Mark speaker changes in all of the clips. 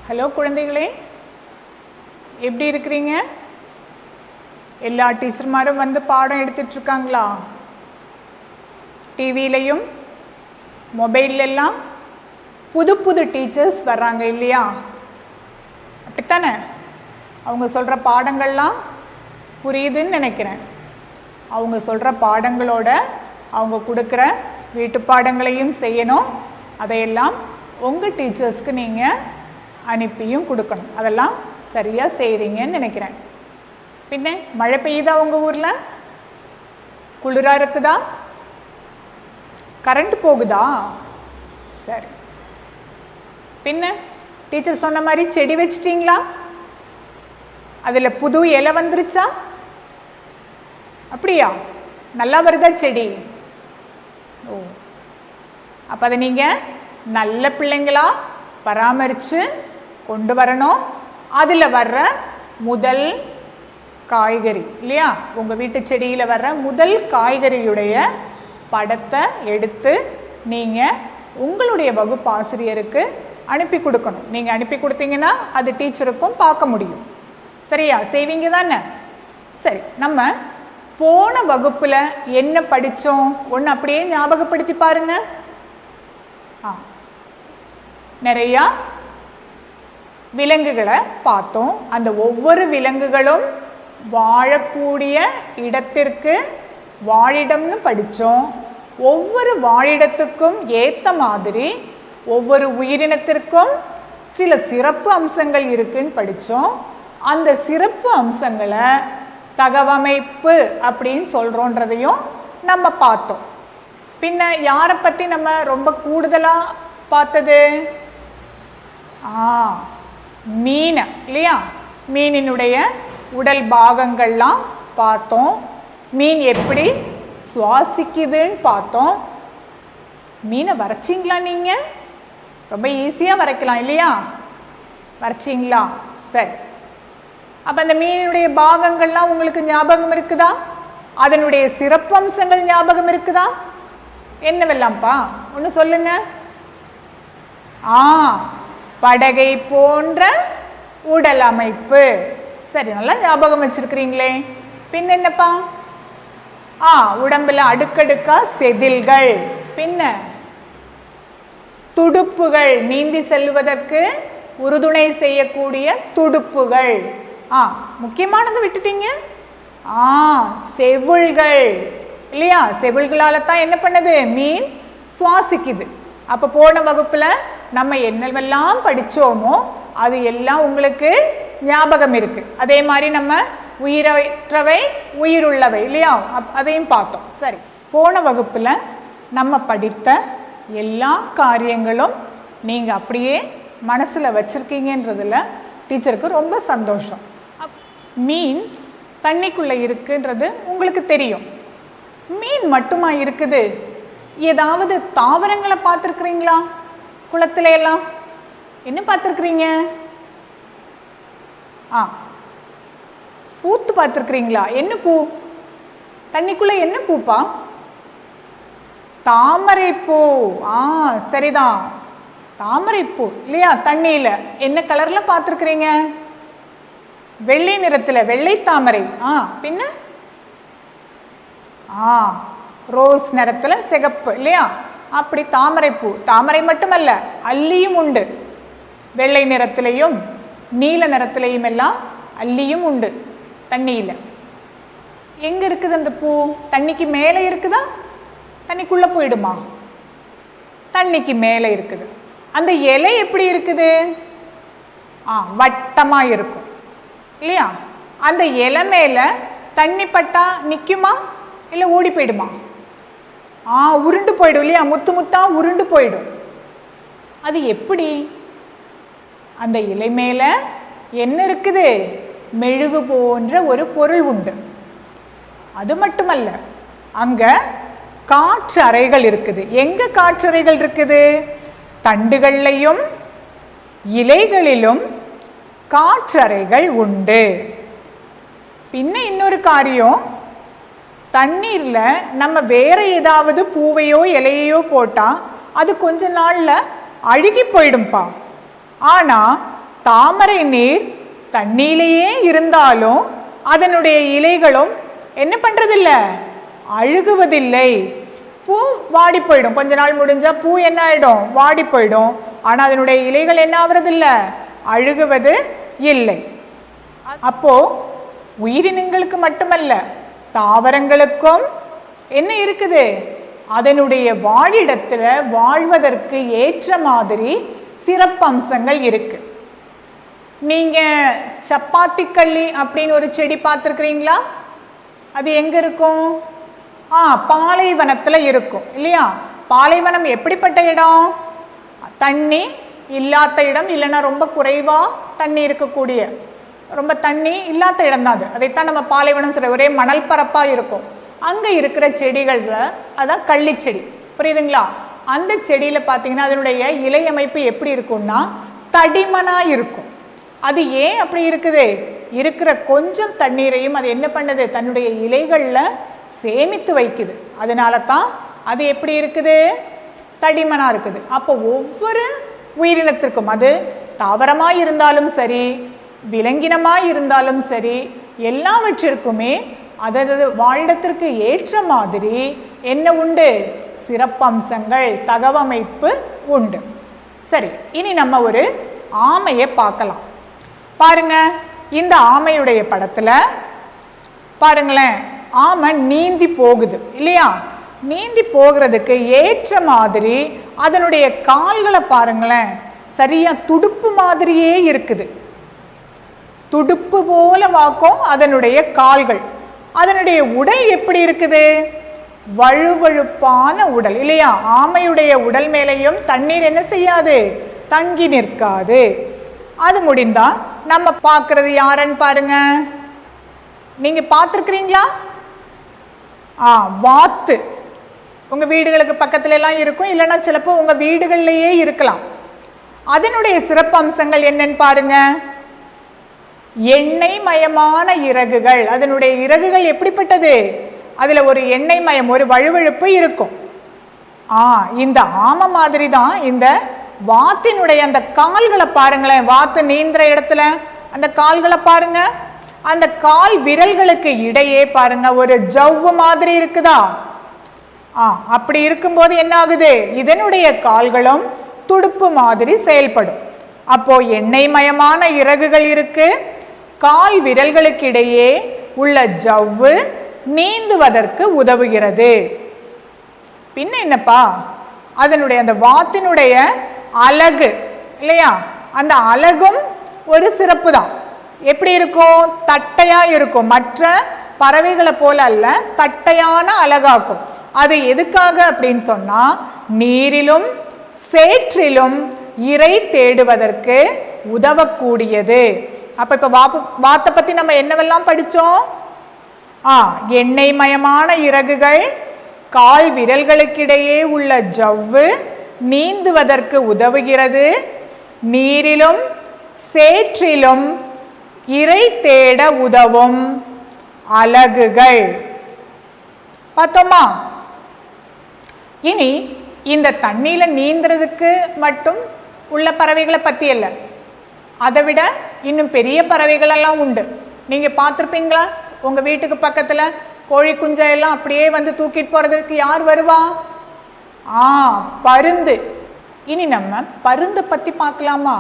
Speaker 1: Hello குழந்தைகளே, எப்படி இருக்கிறீங்க? எல்லா டீச்சர்மாரும் வந்து பாடம் எடுத்துட்டு இருக்காங்களா? டிவிலையும் மொபைல்லாம் புது புது டீச்சர்ஸ் வர்றாங்க இல்லையா? அப்படித்தானே? அவங்க சொல்கிற பாடங்கள்லாம் புரியுதுன்னு நினைக்கிறேன். அவங்க சொல்கிற பாடங்களோட அவங்க கொடுக்குற வீட்டு பாடங்களையும் செய்யணும். அதையெல்லாம் உங்கள் டீச்சர்ஸ்க்கு நீங்கள் அனுப்பியும் கொடுக்கணும். அதெல்லாம் சரியாக செய்கிறீங்கன்னு நினைக்கிறேன். பின்ன மழை பெய்யுதா உங்கள் ஊரில்? குளிராக இருக்குதா? கரண்ட் போகுதா? சரி. பின்ன டீச்சர் சொன்ன மாதிரி செடி வச்சிட்டிங்களா? அதில் புது இலை வந்துருச்சா? அப்படியா? நல்லா வருதா செடி? ஓ, அப்போ அதை நீங்கள் நல்ல பிள்ளைங்களா பராமரித்து கொண்டு வரணும். அதில் வர்ற முதல் காய்கறி இல்லையா, உங்கள் வீட்டு செடியில் வர்ற முதல் காய்கறியுடைய படத்தை எடுத்து நீங்கள் உங்களுடைய வகுப்பு ஆசிரியருக்கு அனுப்பி கொடுக்கணும். நீங்கள் அனுப்பி கொடுத்தீங்கன்னா அது டீச்சருக்கும் பார்க்க முடியும். சரியா? செய்வீங்க தானே? சரி, நம்ம போன வகுப்பில் என்ன படித்தோம் ஒன்று அப்படியே ஞாபகப்படுத்தி பாருங்க. நிறையா விலங்குகளை பார்த்தோம். அந்த ஒவ்வொரு விலங்குகளும் வாழக்கூடிய இடத்திற்கு வாழிடம்னு படித்தோம். ஒவ்வொரு வாழிடத்துக்கும் ஏற்ற மாதிரி ஒவ்வொரு உயிரினத்திற்கும் சில சிறப்பு அம்சங்கள் இருக்குன்னு படித்தோம். அந்த சிறப்பு அம்சங்களை தகவமைப்பு அப்படின்னு சொல்கிறோன்றதையும் நம்ம பார்த்தோம். பின்ன யாரை பற்றி நம்ம ரொம்ப கூடுதலாக பார்த்தது? மீனை இல்லையா? மீனினுடைய உடல் பாகங்கள்லாம் பார்த்தோம். மீன் எப்படி சுவாசிக்குதுன்னு பார்த்தோம். மீனை வரைச்சிங்களா? நீங்கள் ரொம்ப ஈஸியாக வரைக்கலாம் இல்லையா? வரைச்சிங்களா? சரி. அப்போ அந்த மீனினுடைய பாகங்கள்லாம் உங்களுக்கு ஞாபகம் இருக்குதா? அதனுடைய சிறப்பம்சங்கள் ஞாபகம் இருக்குதா? என்னவெல்லாம்ப்பா ஒன்று சொல்லுங்க. படகை போன்ற உடல் அமைப்பு. சரி, நல்லா ஞாபகம் வச்சிருக்கிறீங்களே. பின்ன என்னப்பா? உடம்புல அடுக்கடுக்கா செதில்கள். பின்ன துடுப்புகள், நீந்தி செல்வதற்கு உறுதுணை செய்யக்கூடிய துடுப்புகள். முக்கியமானது விட்டுட்டீங்க. செவில்கள் இல்லையா? செவில்களால தான் என்ன பண்ணுது? மீன் சுவாசிக்குது. அப்போ போன வகுப்பில் நம்ம என்னவெல்லாம் படித்தோமோ அது எல்லாம் உங்களுக்கு ஞாபகம் இருக்கு. அதே மாதிரி நம்ம உயிரற்றவை உயிருள்ளவை இல்லையா, அதையும் பார்த்தோம். சரி, போன வகுப்பில் நம்ம படித்த எல்லா காரியங்களும் நீங்கள் அப்படியே மனசில் வச்சுருக்கீங்கன்றதில் டீச்சருக்கு ரொம்ப சந்தோஷம். மீன் தண்ணிக்குள்ளே இருக்குன்றது உங்களுக்கு தெரியும். மீன் மட்டுமா இருக்குது? ஏதாவது தாவரங்களை பார்த்துருக்குறீங்களா? குளத்துல எல்லாம் என்ன பார்த்துருக்குறீங்க? பூத்து பார்த்துருக்குறீங்களா? என்ன பூ? தண்ணிக்குள்ள என்ன பூப்பா? தாமரை பூ. சரிதான், தாமரை பூ இல்லையா? தண்ணியில் என்ன கலர்ல பார்த்துருக்குறீங்க? வெள்ளை நிறத்தில், வெள்ளை தாமரை. பின்ன ரோஸ் நிறத்தில் சிகப்பு இல்லையா? அப்படி தாமரை பூ. தாமரை மட்டுமல்ல, அல்லியும் உண்டு. வெள்ளை நிறத்திலையும் நீல நிறத்திலையும் எல்லாம் அல்லியும் உண்டு தண்ணியில். எங்கே இருக்குது அந்த பூ? தண்ணிக்கு மேலே இருக்குதா? தண்ணிக்குள்ளே போயிடுமா? தண்ணிக்கு மேலே இருக்குது. அந்த இலை எப்படி இருக்குது? வட்டமாக இருக்கும் இல்லையா? அந்த இலை மேலே தண்ணி பட்டா நிற்குமா இல்லை ஓடி போயிடுமா? உருண்டு போயிடும் இல்லையா? முத்து முத்தா உருண்டு போயிடும். அது எப்படி? அந்த இலை மேல என்ன இருக்குது? மெழுகு போன்ற ஒரு பொருள் உண்டு. அது மட்டுமல்ல, அங்க காற்று அறைகள் இருக்குது. எங்க காற்று அறைகள் இருக்குது? தண்டுகள்லையும் இலைகளிலும் காற்று அறைகள் உண்டு. பின்ன இன்னொரு காரியம், தண்ணீரில் நம்ம வேற ஏதாவது பூவையோ இலையையோ போட்டால் அது கொஞ்ச நாளில் அழுகி போயிடும்பா. ஆனால் தாமரை நீர் தண்ணியிலேயே இருந்தாலும் அதனுடைய இலைகளும் என்ன பண்றதில்ல, அழுகுவதில்லை. பூ வாடி போயிடும், கொஞ்ச நாள் முடிஞ்சா பூ என்ன ஆயிடும், வாடி போயிடும். ஆனா அதனுடைய இலைகள் என்ன ஆவறதில்ல, அழுகுவது இல்லை. அப்போ உயிரினங்களுக்கு மட்டுமல்ல, தாவரங்களுக்கும் என்ன இருக்குது, அதனுடைய வாழிடத்துல வாழ்வதற்கு ஏற்ற மாதிரி சிறப்பம்சங்கள் இருக்கு. நீங்க சப்பாத்தி கள்ளி அப்படின்னு ஒரு செடி பார்த்துருக்கிறீங்களா? அது எங்க இருக்கும்? பாலைவனத்துல இருக்கும் இல்லையா? பாலைவனம் எப்படிப்பட்ட இடம்? தண்ணி இல்லாத இடம், இல்லைன்னா ரொம்ப குறைவா தண்ணி இருக்கக்கூடிய, ரொம்ப தண்ணி இல்லாத இடம் தான் அது. அதைத்தான் நம்ம பாலைவனம் சொல்ற, ஒரே மணல் பரப்பா இருக்கும். அங்க இருக்கிற செடிகள்ல அதான் கள்ளி செடி, புரியுதுங்களா? அந்த செடியில பார்த்தீங்கன்னா அதனுடைய இலை அமைப்பு எப்படி இருக்கும்னா தடிமனா இருக்கும். அது ஏன் அப்படி இருக்குது? இருக்கிற கொஞ்சம் தண்ணீரையும் அது என்ன பண்ணுது, தன்னுடைய இலைகள்ல சேமித்து வைக்குது. அதனால தான் அது எப்படி இருக்குது, தடிமனா இருக்குது. அப்போ ஒவ்வொரு உயிரினத்திற்கும், அது தாவரமாய் இருந்தாலும் சரி, விலங்கினமாய் இருந்தாலும் சரி, எல்லாவற்றிற்குமே அதது வாழிடத்திற்கு ஏற்ற மாதிரி என்ன உண்டு, சிறப்பம்சங்கள், தகவமைப்பு உண்டு. சரி, இனி நம்ம ஒரு ஆமையை பார்க்கலாம். பாருங்க, இந்த ஆமையுடைய படத்துல பாருங்களேன், ஆமை நீந்தி போகுது இல்லையா? நீந்தி போகிறதுக்கு ஏற்ற மாதிரி அதனுடைய கால்களை பாருங்களேன், சரியா துடுப்பு மாதிரியே இருக்குது. துடுப்பு போல வாக்கும் அதனுடைய கால்கள். அதனுடைய உடல் எப்படி இருக்குது, வழுவழுப்பான உடல் இல்லையா? ஆமையுடைய உடல் மேலேயும் தண்ணீர் என்ன செய்யாது, தங்கி நிற்காது. அது முடிந்தா நம்ம பார்க்கறது யாருன்னு பாருங்க. நீங்க பார்த்துருக்கிறீங்களா? வாத்து உங்க வீடுகளுக்கு பக்கத்துல எல்லாம் இருக்கும், இல்லைன்னா சிலப்போ உங்க வீடுகள்லயே இருக்கலாம். அதனுடைய சிறப்பம்சங்கள் என்னன்னு பாருங்க. எண்ணெய் மயமான இறகுகள். அதனுடைய இறகுகள் எப்படிப்பட்டது, அதுல ஒரு எண்ணெய் மயம், ஒரு வழுவழுப்பு இருக்கும். இந்த ஆமை மாதிரி தான் இந்த வாத்தினுடைய அந்த கால்களை பாருங்களேன். வாத்து நீந்துற இடத்துல அந்த கால்களை பாருங்க. அந்த கால் விரல்களுக்கு இடையே பாருங்க ஒரு ஜவ்வு மாதிரி இருக்குதா? அப்படி இருக்கும்போது என்ன ஆகுது, இதனுடைய கால்களும் துடுப்பு மாதிரி செயல்படும். அப்போ எண்ணெய் மயமான இறகுகள் இருக்கு, கால் விரல்களுக்கு இடையே உள்ள ஜவ்வு நீந்துவதற்கு உதவுகிறது. பின்ன என்னப்பா, அதனுடைய அந்த வாத்தினுடைய அலகு இல்லையா? அந்த அலகும் ஒரு சிறப்பு தான். எப்படி இருக்கும், தட்டையா இருக்கும். மற்ற பறவைகளை போல அல்ல, தட்டையான அலகாக்கும். அது எதுக்காக அப்படின்னு சொன்னா, நீரிலும் சேற்றிலும் இரை தேடுவதற்கு உதவக்கூடியது. அப்ப இப்ப வாத்தை பத்தி நம்ம என்னவெல்லாம் படிச்சோம்? எண்ணெய் மயமான இறகுகள், கால் விரல்களுக்கிடையே உள்ள ஜவ்வு நீந்துவதற்கு உதவுகிறது, நீரிலும் சேற்றிலும் இரை தேட உதவும் அலகுகள். பார்த்தோமா? இனி இந்த தண்ணியில நீந்துறதுக்கு மட்டும் உள்ள பறவைகளை பத்தி அல்ல, அதை விட இன்னும் பெரிய பறவைகள் எல்லாம் உண்டு. நீங்க பார்த்துருப்பீங்களா? உங்க வீட்டுக்கு பக்கத்துல கோழி குஞ்செல்லாம் அப்படியே வந்து தூக்கிட்டு போறதுக்கு யார் வருவா? பருந்து. இனி நம்ம பருந்து பத்தி பார்க்கலாமா?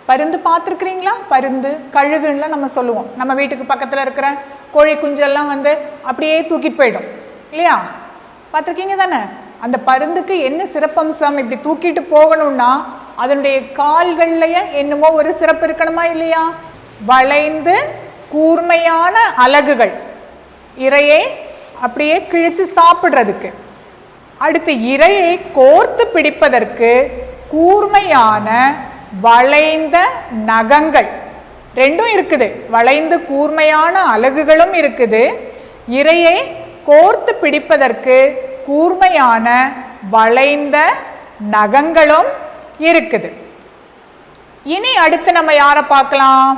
Speaker 1: பருந்து பார்த்துருக்கிறீங்களா? பருந்து, கழுகுன்னு நம்ம சொல்லுவோம். நம்ம வீட்டுக்கு பக்கத்துல இருக்கிற கோழி குஞ்செல்லாம் வந்து அப்படியே தூக்கிட்டு போயிடும் இல்லையா? பார்த்துருக்கீங்க தானே? அந்த பருந்துக்கு என்ன சிறப்பம்சம்? இப்படி தூக்கிட்டு போகணும்னா அதனுடைய கால்கள்லயே என்னமோ ஒரு சிறப்பு இருக்கணுமா இல்லையா? வளைந்து கூர்மையான அலகுகள், இரையை அப்படியே கிழிச்சு சாப்பிடுறதுக்கு. அடுத்து இரையை கோர்த்து பிடிப்பதற்கு கூர்மையான வளைந்த நகங்கள் ரெண்டும் இருக்குது. வளைந்து கூர்மையான அலகுகளும் இருக்குது, இரையை கோர்த்து பிடிப்பதற்கு கூர்மையான வளைந்த நகங்களும் இருக்குது. இனி அடுத்து நம்ம யாரை பார்க்கலாம்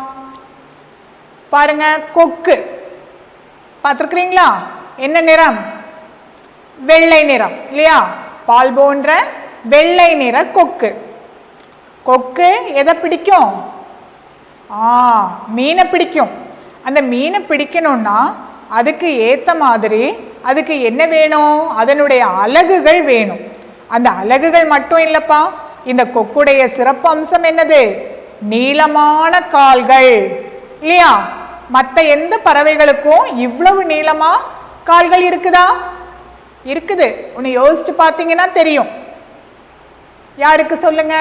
Speaker 1: பாருங்க. கொக்கு பார்த்துருக்கிறீங்களா? என்ன நிறம்? வெள்ளை நிறம் இல்லையா? பால் போன்ற வெள்ளை நிற கொக்கு. கொக்கு எதை பிடிக்கும்? மீனை பிடிக்கும். அந்த மீனை பிடிக்கணும்னா அதுக்கு ஏற்ற மாதிரி அதுக்கு என்ன வேணும்? அதனுடைய அலகுகள் வேணும். அந்த அலகுகள் மட்டும் இல்லைப்பா, இந்த கொக்குடைய சிறப்பு அம்சம் என்னது? நீளமான கால்கள் இல்லையா? மற்ற எந்த பறவைகளுக்கும் இவ்வளவு நீளமா கால்கள் இருக்குதா? இருக்குது. ஒன்று யோசிச்சு பார்த்தீங்கன்னா தெரியும். யாருக்கு சொல்லுங்க?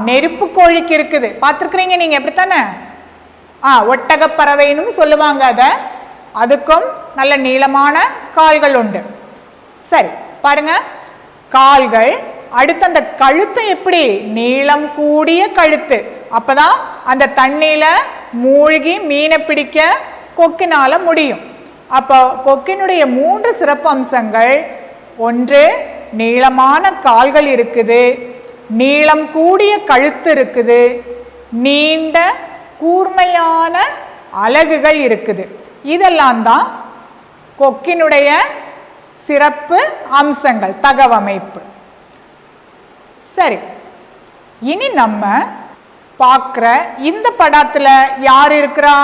Speaker 1: நெருப்பு கோழிக்கு இருக்குது. பார்த்துருக்குறீங்க நீங்க எப்படித்தானே? ஒட்டக பறவைன்னு சொல்லுவாங்க அத. அதுக்கும் நல்ல நீளமான கால்கள் உண்டு. சரி பாருங்க, கால்கள். அடுத்து அந்த கழுத்து எப்படி? நீளம் கூடிய கழுத்து. அப்பதான் அந்த தண்ணியில மூழ்கி மீனை பிடிக்க கொக்கினால முடியும். அப்போ கொக்கினுடைய 3 சிறப்பு அம்சங்கள்: ஒன்று, நீளமான கால்கள் இருக்குது, நீளம் கூடிய கழுத்து இருக்குது, நீண்ட கூர்மையான அலகுகள் இருக்குது. இதெல்லாம் தான் கொக்கினுடைய சிறப்பு அம்சங்கள், தகவமைப்பு. சரி, இனி நம்ம பார்க்குற இந்த படத்துல யார் இருக்கிறா?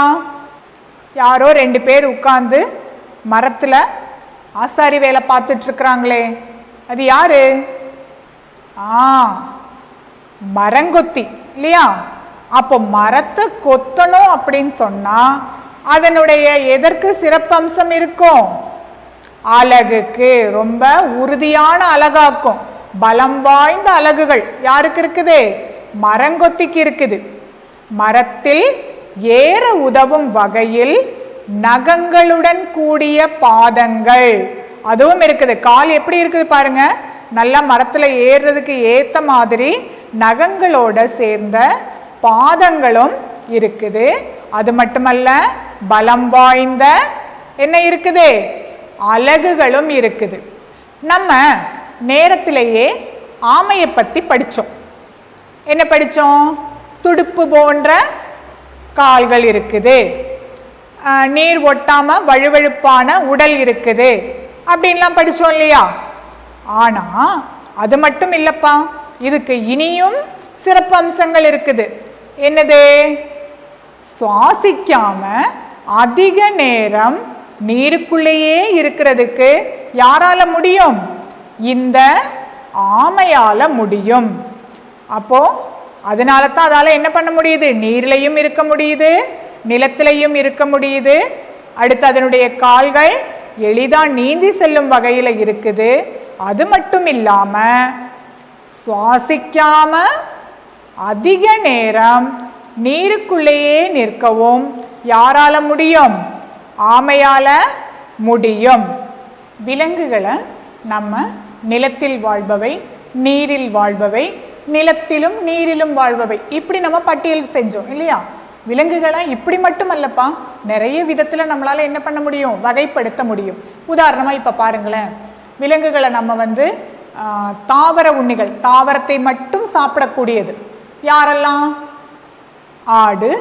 Speaker 1: யாரோ 2 பேர் உட்கார்ந்து மரத்துல ஆசாரி வேலை பார்த்துட்டு இருக்கிறாங்களே, அது யாரு? மரங்கொத்தி இல்லையா? அப்போ மரத்தை கொத்தணும் அப்படின்னு சொன்னா அதனுடைய எதற்கு சிறப்பம்சம் இருக்கும்? அலகுக்கு. ரொம்ப உறுதியான அலகாக்கும். பலம் வாய்ந்த அலகுகள் யாருக்கு இருக்குது? மரங்கொத்திக்கு இருக்குது. மரத்தில் ஏற உதவும் வகையில் நகங்களுடன் கூடிய பாதங்கள் அதுவும் இருக்குது. கால் எப்படி இருக்குது பாருங்க, நல்லா மரத்துல ஏறுறதுக்கு ஏத்த மாதிரி நகங்களோட சேர்ந்த பாதங்களும் இருக்குது. அது மட்டுமல்ல, பலம் வாய்ந்த என்ன இருக்குது? அலகுகளும் இருக்குது. நம்ம நேரத்திலேயே ஆமையை பத்தி படிச்சோம். என்ன படிச்சோம்? துடுப்பு போன்ற கால்கள் இருக்குது, நீர் ஒட்டாம வழுவழுப்பான உடல் இருக்குது அப்படின்லாம் படிச்சோம் இல்லையா? ஆனா அது மட்டும் இல்லப்பா, இதுக்கு இனியும் சிறப்பு அம்சங்கள் இருக்குது. என்னது? சுவாசிக்காம அதிக நேரம் நீருக்குள்ளேயே இருக்கிறதுக்கு யாரால முடியும்? இந்த ஆமையால முடியும். அப்போ அதனால தான் அதால என்ன பண்ண முடியுது? நீர்லையும் இருக்க முடியுது, நிலத்திலையும் இருக்க முடியுது. அடுத்து அதனுடைய கால்கள் எளிதா நீந்தி செல்லும் வகையில இருக்குது. அது மட்டும் இல்லாம சுவாசிக்காம அதிக நேரம் நீருக்குள்ளேயே நிற்கவும் யாரால முடியும்? ஆமையால முடியும். விலங்குகளை நம்ம நிலத்தில் வாழ்பவை, நீரில் வாழ்பவை, நிலத்திலும் நீரிலும் வாழ்பவை, இப்படி நம்ம பட்டியல் செஞ்சோம் இல்லையா? விலங்குகளை இப்படி மட்டும் அல்லப்பா, நிறைய விதத்துல நம்மளால என்ன பண்ண முடியும்? வகைப்படுத்த முடியும். உதாரணமா இப்ப பாருங்களேன், விலங்குகளை நம்ம தாவர உண்ணிகள், தாவரத்தை மட்டும் சாப்பிடக்கூடியது யாரெல்லாம்? ஆடு,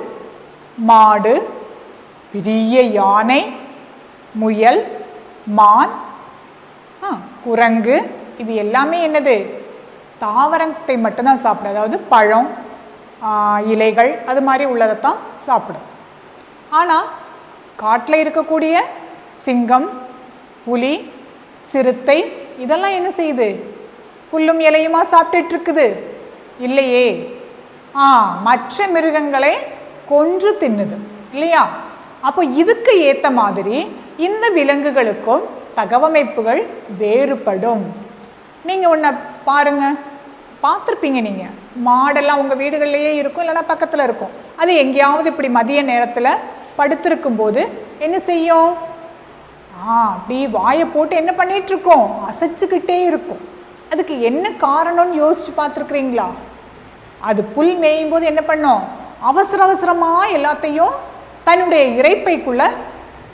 Speaker 1: மாடு, பெரிய யானை, முயல், மான், குரங்கு, இது எல்லாமே என்னது? தாவரத்தை மட்டும்தான் சாப்பிடும். அதாவது பழம், இலைகள், அது மாதிரி உள்ளதைத்தான் சாப்பிடும். ஆனால் காட்டில் இருக்கக்கூடிய சிங்கம், புலி, சிறுத்தை இதெல்லாம் என்ன செய்யுது? புல்லும் இலையுமா சாப்பிட்டுட்டு இருக்குது? இல்லையே. மற்ற மிருகங்களை கொன்று தின்னுது இல்லையா? அப்போ இதுக்கு ஏற்ற மாதிரி இந்த விலங்குகளுக்கும் தகவமைப்புகள் வேறுபடும். நீங்கள் ஒன்றை பாருங்க, பார்த்துருப்பீங்க. நீங்கள் மாடெல்லாம் உங்கள் வீடுகள்லேயே இருக்கும், இல்லைன்னா பக்கத்தில் இருக்கும். அது எங்கேயாவது இப்படி மதிய நேரத்தில் படுத்திருக்கும் போது என்ன செய்யும்? அப்படி வாயை போட்டு என்ன பண்ணிட்டு இருக்கோம்? அசைச்சுக்கிட்டே இருக்கும். அதுக்கு என்ன காரணம்னு யோசிச்சு பார்த்துருக்குறீங்களா? அது புல் மேயும் போது என்ன பண்ணும்? அவசர அவசரமாக எல்லாத்தையும் தன்னுடைய இறைப்பைக்குள்ள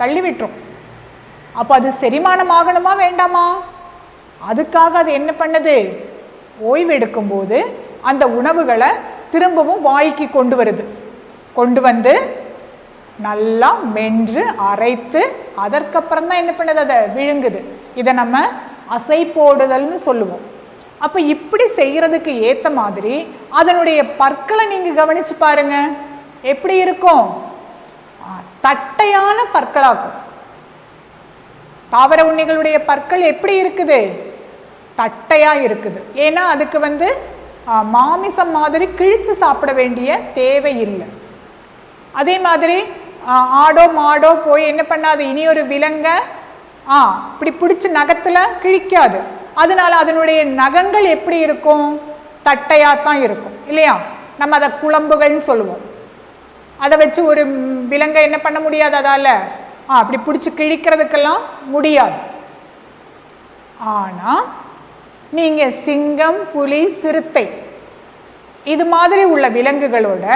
Speaker 1: தள்ளிவிட்டுரும். அப்போ அது செரிமானம் ஆகணுமா வேண்டாமா? அதுக்காக அது என்ன பண்ணுது? ஓய்வு எடுக்கும்போது அந்த உணவுகளை திரும்பவும் வாய்க்கு கொண்டு வருது. கொண்டு வந்து நல்லா மென்று அரைத்து அதற்கப்புறம் தான் என்ன பண்ணுது? அதை விழுங்குது. இதை நம்ம அசை போடுதல்னு சொல்லுவோம். அப்போ இப்படி செய்கிறதுக்கு ஏற்ற மாதிரி அதனுடைய பற்களை நீங்கள் கவனிச்சு பாருங்க, எப்படி இருக்கும்? தட்டையான பற்களாக்கும். தாவர உண்ணிகளுடைய பற்கள் எப்படி இருக்குது? தட்டையா இருக்குது. ஏன்னா அதுக்கு மாமிசம் மாதிரி கிழிச்சு சாப்பிட வேண்டிய தேவை இல்லை. அதே மாதிரி ஆடோ மாடோ போய் என்ன பண்ணாது, இனி ஒரு விலங்க இப்படி பிடிச்சி நகத்துல கிழிக்காது. அதனால அதனுடைய நகங்கள் எப்படி இருக்கும்? தட்டையாத்தான் இருக்கும் இல்லையா? நம்ம அதை குழம்புகள்னு சொல்லுவோம். அதை வச்சு ஒரு விலங்கை என்ன பண்ண முடியாது, அதால அப்படி பிடிச்சி கிழிக்கிறதுக்கெல்லாம் முடியாது. ஆனா நீங்க சிங்கம், புலி, சிறுத்தை இது மாதிரி உள்ள விலங்குகளோட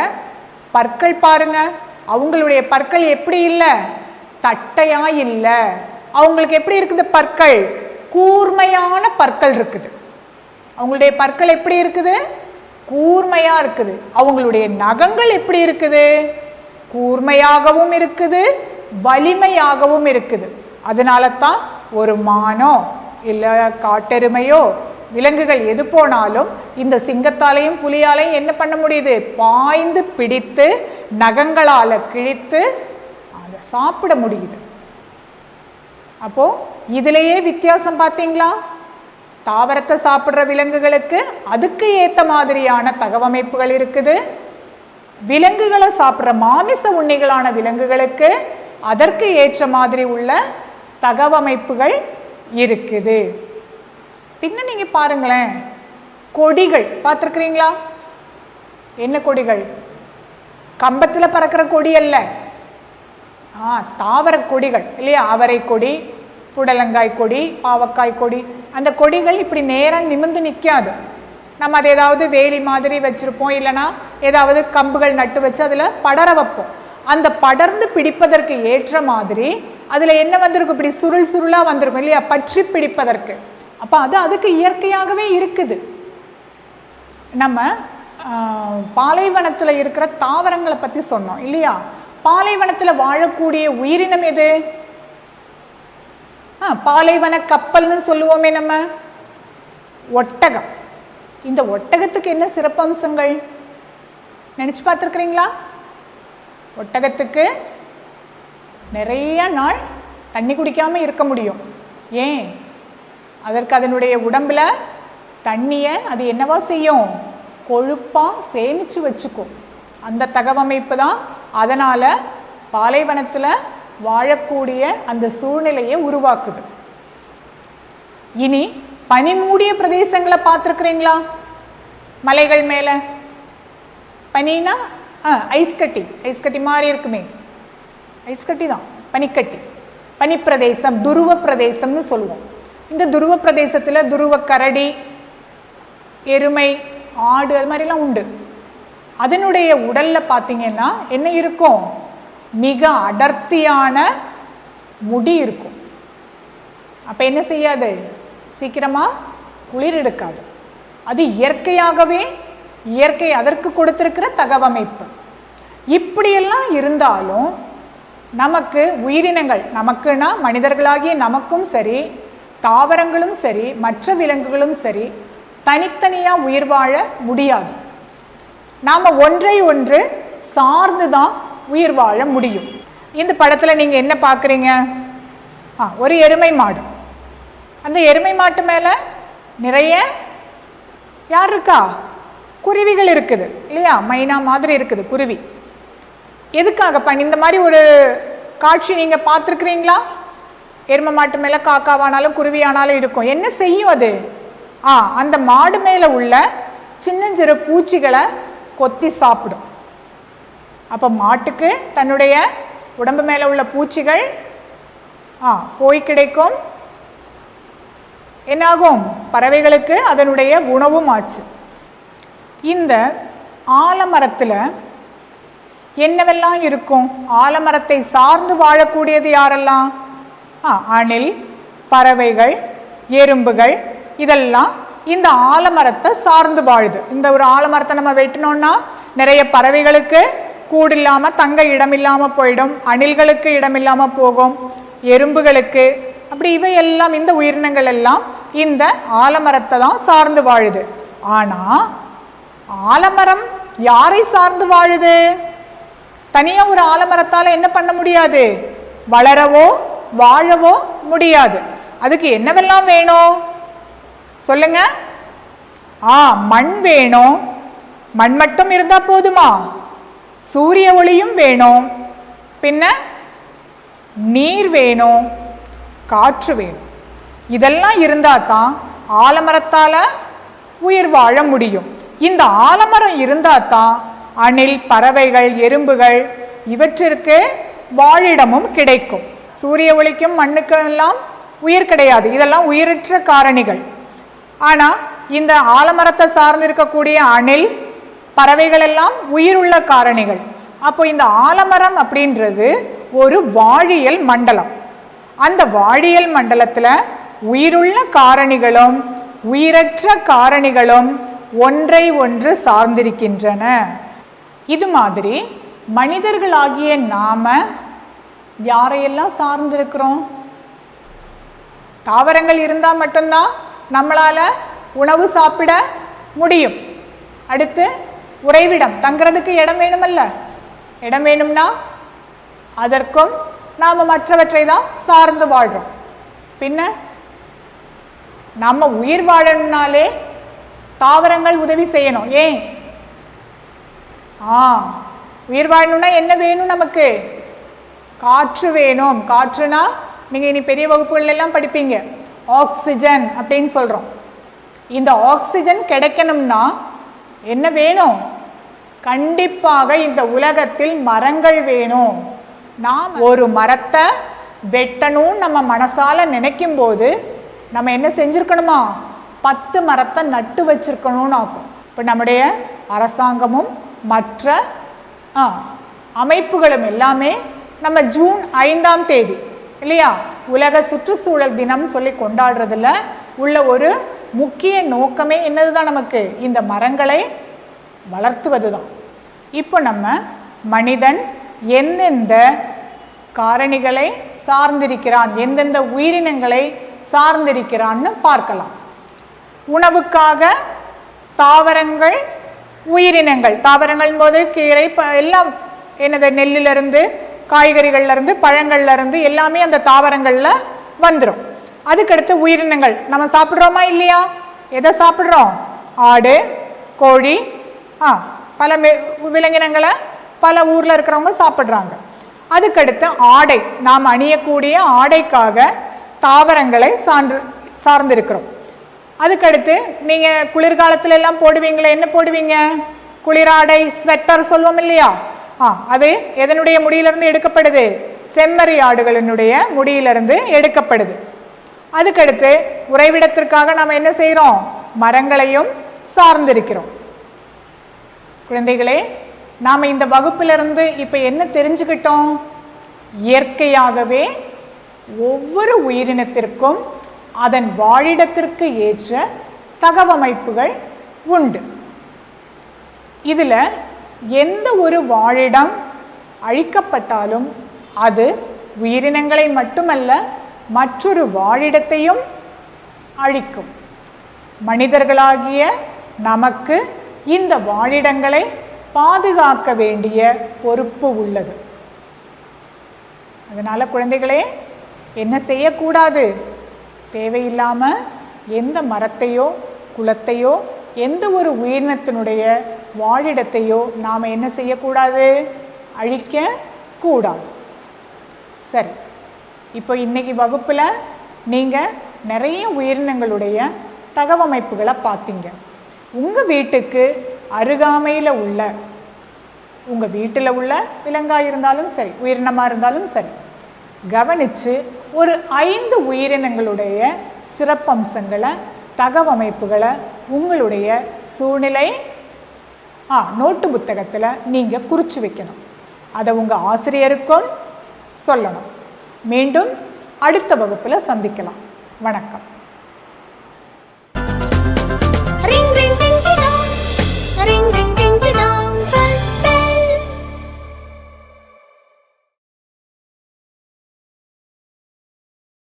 Speaker 1: பற்கள் பாருங்க. அவங்களுடைய பற்கள் எப்படி இல்லை? தட்டையா இல்லை. அவங்களுக்கு எப்படி இருக்குது? பற்கள் கூர்மையான பற்கள் இருக்குது. அவங்களுடைய பற்கள் எப்படி இருக்குது? கூர்மையா இருக்குது. அவங்களுடைய நகங்கள் எப்படி இருக்குது? கூர்மையாகவும் இருக்குது, வலிமையாகவும் இருக்குது. அதனால தான் ஒரு மானோ இல்லை காட்டெருமையோ விலங்குகள் எது போனாலும் இந்த சிங்கத்தாலையும் புலியாலையும் என்ன பண்ண முடியுது? பாய்ந்து பிடித்து நகங்களால கிழித்து அதை சாப்பிட முடியுது. அப்போ இதுலயே வித்தியாசம் பார்த்தீங்களா? தாவரத்தை சாப்பிட்ற விலங்குகளுக்கு அதுக்கு ஏற்ற மாதிரியான தகவமைப்புகள் இருக்குது. விலங்குகளை சாப்பிட்ற மாமிச உண்ணிகளான விலங்குகளுக்கு அதற்கு ஏற்ற மாதிரி உள்ள தகவமைப்புகள் இருக்குது. பின்ன நீங்க பாருங்களேன், கொடிகள் பார்த்துருக்கிறீங்களா? என்ன கொடிகள்? கம்பத்தில் பறக்கிற கொடி அல்ல, தாவர கொடிகள் இல்லையா? அவரை கொடி, புடலங்காய் கொடி, பாவக்காய் கொடி. அந்த கொடிகள் இப்படி நேரம் நிமிர்ந்து நிற்காது. நம்ம அதை ஏதாவது வேலி மாதிரி வச்சுருப்போம், இல்லைனா ஏதாவது கம்புகள் நட்டு வச்சு அதில் படர வைப்போம். அந்த படர்ந்து பிடிப்பதற்கு ஏற்ற மாதிரி அதில் என்ன வந்திருக்கும்? இப்படி சுருள் சுருளாக வந்திருக்கும் இல்லையா? பற்றி பிடிப்பதற்கு. அப்போ அதுக்கு இயற்கையாகவே இருக்குது. நம்ம பாலைவனத்தில் இருக்கிற தாவரங்களை பற்றி சொன்னோம் இல்லையா? பாலைவனத்தில் வாழக்கூடிய உயிரினம் எது? பாலைவன கப்பல்னு சொல்லுவோமே நம்ம, ஒட்டகம். இந்த ஒட்டகத்துக்கு என்ன சிறப்பம்சங்கள் நினைச்சு பார்த்துருக்கிறீங்களா? ஒட்டகத்துக்கு நிறைய நாள் தண்ணி குடிக்காம இருக்க முடியும். ஏன்? அதற்கு அதனுடைய உடம்புல தண்ணியை அது என்னவா செய்யும்? கொழுப்பா சேமிச்சு வச்சுக்கும். அந்த தகவமைப்பு தான் அதனால பாலைவனத்தில் வாழக்கூடிய அந்த சூழ்நிலையை உருவாக்குது. இனி பனி மூடிய பிரதேசங்களை பார்த்துருக்குறீங்களா? மலைகள் மேல பனினா ஐஸ் கட்டி, ஐஸ் கட்டி மாதிரி இருக்குமே, ஐஸ் கட்டி தான் பனிக்கட்டி. பனிப்பிரதேசம், துருவ பிரதேசம்னு சொல்லுவோம். இந்த துருவ பிரதேசத்தில் துருவ கரடி, எருமை, ஆடு அது மாதிரிலாம் உண்டு. அதனுடைய உடல்ல பார்த்தீங்கன்னா என்ன இருக்கும்? மிக அடர்த்தியான முடி இருக்கும். அப்போ என்ன செய்யாது? சீக்கிரமாக குளிர் எடுக்காது. அது இயற்கையாகவே இயற்கை அதற்கு கொடுத்திருக்கிற தகவமைப்பு. இப்படியெல்லாம் இருந்தாலும் நமக்கு உயிரினங்கள், நமக்குன்னா மனிதர்களாகிய நமக்கும் சரி, தாவரங்களும் சரி, மற்ற விலங்குகளும் சரி, தனித்தனியாக உயிர் வாழ முடியாது. நாம் ஒன்றை ஒன்று சார்ந்து தான் உயிர் வாழ முடியும். இந்த படத்தில் நீங்கள் என்ன பார்க்குறீங்க? ஒரு எருமை மாடு. அந்த எருமை மாட்டு மேலே நிறைய யார் இருக்கா? குருவிகள் இருக்குது இல்லையா? மைனா மாதிரி இருக்குது குருவி. எதுக்காக இந்த மாதிரி ஒரு காட்சி நீங்கள் பார்த்துருக்குறீங்களா? எருமை மாட்டு மேலே காக்காவானாலும் குருவி ஆனாலும் இருக்கும். என்ன செய்யும் அது? அந்த மாடு மேலே உள்ள சின்னஞ்சிறு பூச்சிகளை கொத்தி சாப்பிடும். அப்போ மாட்டுக்கு தன்னுடைய உடம்பு மேலே உள்ள பூச்சிகள் போய் கிடைக்கும். என்னாகும்? பறவைகளுக்கு அதனுடைய உணவும் ஆச்சு. இந்த ஆலமரத்தில் என்னவெல்லாம் இருக்கும்? ஆலமரத்தை சார்ந்து வாழக்கூடியது யாரெல்லாம்? அணில், பறவைகள், எறும்புகள், இதெல்லாம் இந்த ஆலமரத்தை சார்ந்து வாழுது. இந்த ஒரு ஆலமரத்தை நம்ம வெட்டினோம்னா நிறைய பறவைகளுக்கு கூடு இல்லாமல் தங்க இடம் இல்லாமல் போயிடும், அணில்களுக்கு இடம் இல்லாமல் போகும், எறும்புகளுக்கு. அப்படி இவையெல்லாம் இந்த உயிரினங்கள் எல்லாம் இந்த ஆலமரத்தை தான் சார்ந்து வாழுது. ஆனா ஆலமரம் யாரை சார்ந்து வாழுது? தனியா ஒரு ஆலமரத்தால என்ன பண்ண முடியாது? வளரவோ வாழவோ முடியாது. அதுக்கு என்னவெல்லாம் வேணும் சொல்லுங்க? மண் வேணும். மண் மட்டும் இருந்தா போதுமா? சூரிய ஒளியும் வேணும், பின்ன நீர் வேணும், காற்று வேணும். இதெல்லாம் இருந்தா தான் ஆலமரத்தால உயிர் வாழ முடியும். இந்த ஆலமரம் இருந்தா தான் அணில், பறவைகள், எறும்புகள் இவற்றிற்கு வாழிடமும் கிடைக்கும். சூரிய ஒளிக்கும் மண்ணுக்கும் எல்லாம் உயிர் கிடையாது. இதெல்லாம் உயிரற்ற காரணிகள். ஆனா இந்த ஆலமரத்தை சார்ந்து இருக்கக்கூடிய அணில், பறவைகள் எல்லாம் உயிருள்ள காரணிகள். அப்போ இந்த ஆலமரம் அப்படின்றது ஒரு வாழியல் மண்டலம். அந்த வாழியல் மண்டலத்துல உயிருள்ள காரணிகளும் உயிரற்ற காரணிகளும் ஒன்றை ஒன்று சார்ந்திருக்கின்றன. இது மாதிரி மனிதர்களாகிய நாம யாரையெல்லாம் சார்ந்திருக்கிறோம்? தாவரங்கள் இருந்தா மட்டும்தான் நம்மளால உணவு சாப்பிட முடியும். அடுத்து உறைவிடம், தங்குறதுக்கு இடம் வேணுமல்ல. இடம் வேணும்னா அதற்கும் நாம மற்றவற்றை தான் சார்ந்து வாழ்றோம். பின்ன நம்ம உயிர் வாழணும்னாலே தாவரங்கள் உதவி செய்யணும். ஏன்? உயிர் வாழணும்னா என்ன வேணும்? நமக்கு காற்று வேணும். காற்றுனா நீங்க இனி பெரிய வகுப்புகள் எல்லாம் படிப்பீங்க, ஆக்சிஜன் அப்படின்னு சொல்றோம். இந்த ஆக்சிஜன் கிடைக்கணும்னா என்ன வேணும்? கண்டிப்பாக இந்த உலகத்தில் மரங்கள் வேணும். நாம் ஒரு மரத்தை வெட்டணும் நம்ம மனசால நினைக்கும் போது நம்ம என்ன செஞ்சிருக்கணுமா? 10 மரத்தை நட்டு வச்சிருக்கணும்னு ஆக்கும். இப்போ நம்முடைய அரசாங்கமும் மற்ற அமைப்புகளும் எல்லாமே நம்ம ஜூன் 5ஆம் தேதி இல்லையா, உலக சுற்றுச்சூழல் தினம் சொல்லி கொண்டாடுறதுல உள்ள ஒரு முக்கிய நோக்கமே என்னதுதான்? நமக்கு இந்த மரங்களை வளர்த்துவது தான். இப்போ நம்ம மனிதன் எந்தெந்த காரணிகளை சார்ந்திருக்கிறான், எந்தெந்த உயிரினங்களை சார்ந்திருக்கிறான்னு பார்க்கலாம். உணவுக்காக தாவரங்கள், உயிரினங்கள். தாவரங்கள் போது கீரை எல்லாம் என்னது, நெல்லிலிருந்து காய்கறிகள்ல இருந்து பழங்கள்ல இருந்து எல்லாமே அந்த தாவரங்கள்ல வந்துடும். அதுக்கடுத்து உயிரினங்கள். நம்ம சாப்பிட்றோமா இல்லையா? எதை சாப்பிட்றோம்? ஆடு, கோழி, பல விலங்கினங்களை பல ஊர்ல இருக்கிறவங்க சாப்பிட்றாங்க. அதுக்கடுத்து ஆடை, நாம் அணியக்கூடிய ஆடைக்காக தாவரங்களை சார்ந்திருக்கிறோம். அதுக்கடுத்து நீங்க குளிர்காலத்துல எல்லாம் போடுவீங்களே, என்ன போடுவீங்க? குளிராடை, ஸ்வெட்டர் சொல்லுவோம் இல்லையா? அது எதனுடைய முடியிலிருந்து எடுக்கப்படுது? செம்மறி ஆடுகளினுடைய முடியிலிருந்து எடுக்கப்படுது. அதுக்கடுத்து உறைவிடத்திற்காக நாம் என்ன செய்கிறோம்? மரங்களையும் சார்ந்திருக்கிறோம். குழந்தைகளே, நாம் இந்த வகுப்பிலிருந்து இப்போ என்ன தெரிஞ்சுக்கிட்டோம்? இயற்கையாகவே ஒவ்வொரு உயிரினத்திற்கும் அதன் வாழிடத்திற்கு ஏற்ற தகவமைப்புகள் உண்டு. இதில் எந்த ஒரு வாழிடம் அழிக்கப்பட்டாலும் அது உயிரினங்களை மட்டுமல்ல, மற்றொரு வாழிடத்தையும் அழிக்கும். மனிதர்களாகிய நமக்கு இந்த வாழிடங்களை பாதுகாக்க வேண்டிய பொறுப்பு உள்ளது. அதனால குழந்தைகளே, என்ன செய்யக்கூடாது? தேவையில்லாம எந்த மரத்தையோ குளத்தையோ எந்த ஒரு உயிரினத்தினுடைய வாழிடத்தையோ நாம் என்ன செய்யக்கூடாது? அழிக்க கூடாது. சரி, இப்போ இன்னைக்கு வகுப்புல நீங்க நிறைய உயிரினங்களுடைய தகவமைப்புகளை பார்த்தீங்க. உங்க வீட்டுக்கு அருகாமையில் உள்ள, உங்க வீட்டில் உள்ள விலங்காக இருந்தாலும் சரி, உயிரினமாக இருந்தாலும் சரி, கவனிச்சு ஒரு 5 உயிரினங்களுடைய சிறப்பம்சங்களை, தகவமைப்புகளை உங்களுடைய சூழ்நிலை நோட்டு புத்தகத்தில் நீங்கள் குறித்து வைக்கணும். அதை உங்கள் ஆசிரியருக்கும் சொல்லணும். மீண்டும் அடுத்த வகுப்பில் சந்திக்கலாம். வணக்கம்.